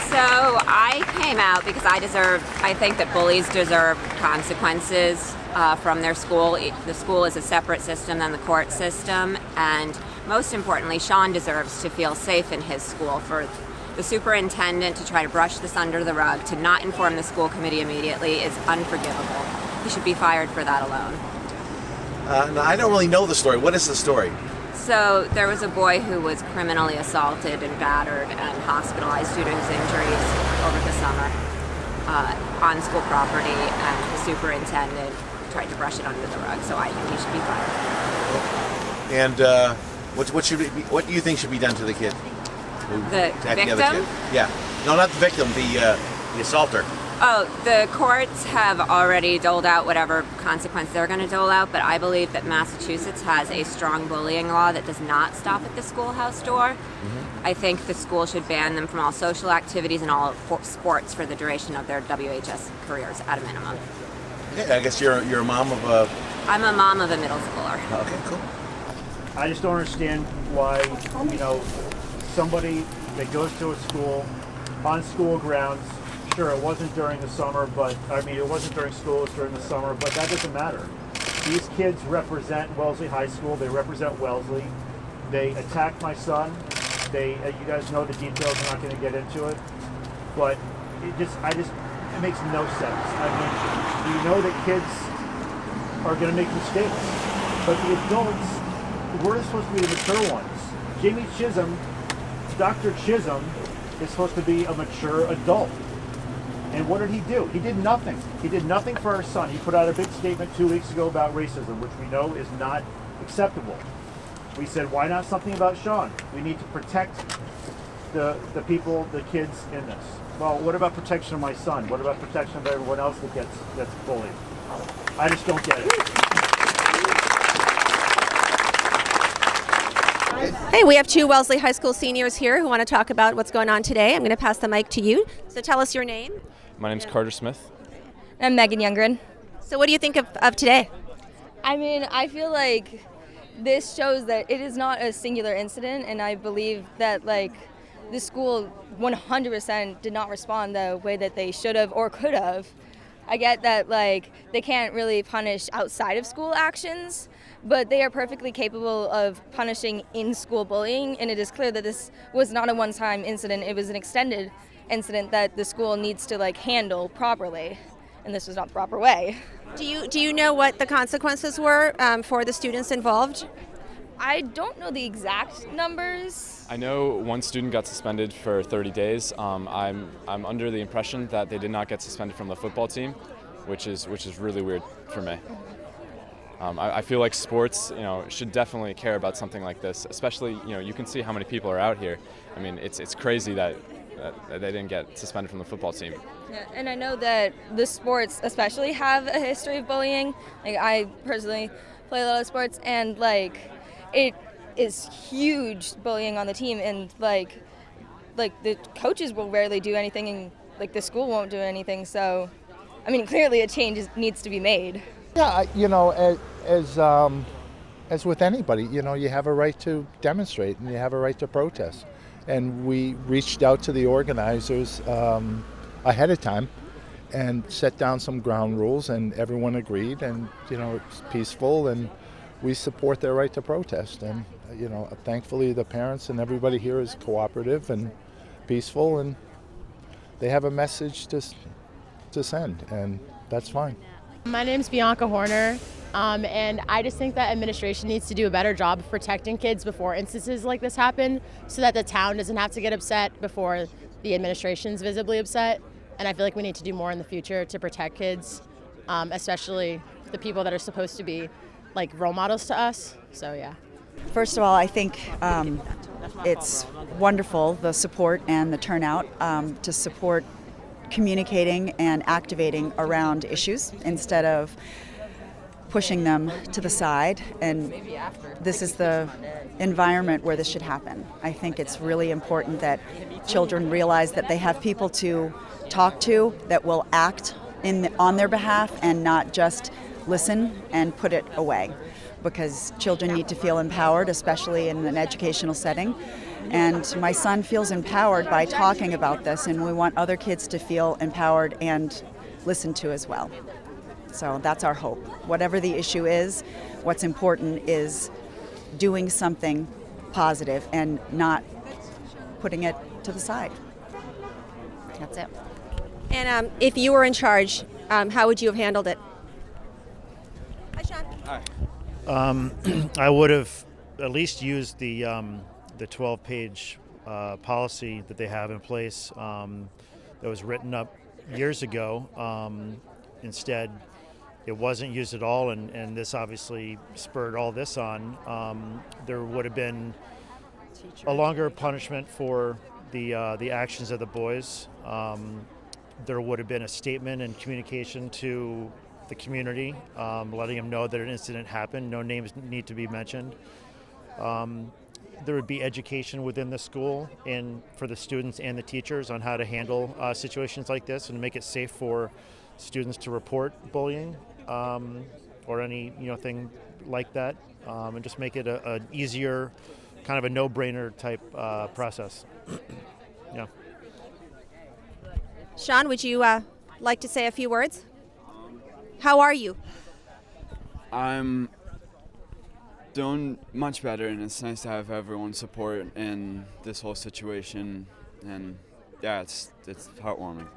So I came out because I think that bullies deserve consequences from their school. The school is a separate system than the court system, and most importantly, Sean deserves to feel safe in his school. For the superintendent to try to brush this under the rug, to not inform the school committee immediately is unforgivable. He should be fired for that alone. Now, I don't really know the story. What is the story? So there was a boy who was criminally assaulted and battered and hospitalized due to his injuries over the summer on school property, and the superintendent tried to brush it under the rug, so I think he should be fired. And what do you think should be done to the kid? The victim? Yeah. No, not the victim, the assaulter. Oh, the courts have already doled out whatever consequence they're going to dole out, but I believe that Massachusetts has a strong bullying law that does not stop at the schoolhouse door. I think the school should ban them from all social activities and all sports for the duration of their WHS careers at a minimum. Okay, I guess you're a mom of a... I'm a mom of a middle schooler. Okay, cool. I just don't understand why, somebody that goes to a school on school grounds. Sure, it wasn't during the summer, it wasn't during school, it was during the summer, but that doesn't matter. These kids represent Wellesley High School, they represent Wellesley. They attacked my son. You guys know the details, I'm not going to get into it. But it makes no sense. You know that kids are going to make mistakes, but the adults, we're supposed to be the mature ones. Jamie Chisholm, Dr. Chisholm, is supposed to be a mature adult. And what did he do? He did nothing. He did nothing for our son. He put out a big statement 2 weeks ago about racism, which we know is not acceptable. We said, why not something about Sean? We need to protect the people, the kids in this. Well, what about protection of my son? What about protection of everyone else that's bullied? I just don't get it. Hey, we have two Wellesley High School seniors here who want to talk about what's going on today. I'm going to pass the mic to you. So tell us your name. My name's Carter Smith. I'm Megan Youngren. So what do you think of today? I feel like this shows that it is not a singular incident, and I believe that the school 100% did not respond the way that they should have or could have. I get that they can't really punish outside of school actions, but they are perfectly capable of punishing in-school bullying, and it is clear that this was not a one-time incident. It was an extended incident that the school needs to handle properly, and this was not the proper way. Do you know what the consequences were for the students involved? I don't know the exact numbers. I know one student got suspended for 30 days. I'm under the impression that they did not get suspended from the football team, which is really weird for me. I feel like sports, should definitely care about something like this. Especially, you can see how many people are out here. It's crazy that they didn't get suspended from the football team. Yeah, and I know that the sports especially have a history of bullying. I personally play a lot of sports, and it is huge bullying on the team, and the coaches will rarely do anything, and the school won't do anything. So, clearly a change needs to be made. Yeah, as with anybody, you have a right to demonstrate and you have a right to protest. And we reached out to the organizers ahead of time and set down some ground rules, and everyone agreed, and it's peaceful, and we support their right to protest. And thankfully the parents and everybody here is cooperative and peaceful, and they have a message to send, and that's fine. My name's Bianca Horner, and I just think that administration needs to do a better job of protecting kids before instances like this happen, so that the town doesn't have to get upset before the administration's visibly upset. And I feel like we need to do more in the future to protect kids, especially the people that are supposed to be role models to us. So yeah. First of all, I think it's wonderful, the support and the turnout to support communicating and activating around issues instead of pushing them to the side. And this is the environment where this should happen. I think it's really important that children realize that they have people to talk to that will act on their behalf and not just listen and put it away, because children need to feel empowered, especially in an educational setting. And my son feels empowered by talking about this, and we want other kids to feel empowered and listened to as well. So that's our hope. Whatever the issue is, what's important is doing something positive and not putting it to the side. That's it. And if you were in charge, how would you have handled it? Hi, Sean. I would have at least used the 12-page policy that they have in place that was written up years ago. Instead, it wasn't used at all, and this obviously spurred all this on. There would have been a longer punishment for the actions of the boys. There would have been a statement and communication to the community, letting them know that an incident happened. No names need to be mentioned. There would be education within the school and for the students and the teachers on how to handle situations like this and make it safe for students to report bullying or any thing like that, and just make it an easier, kind of a no-brainer type process. Yeah. Sean, would you like to say a few words? How are you? I'm doing much better, and it's nice to have everyone's support in this whole situation. And yeah, it's heartwarming.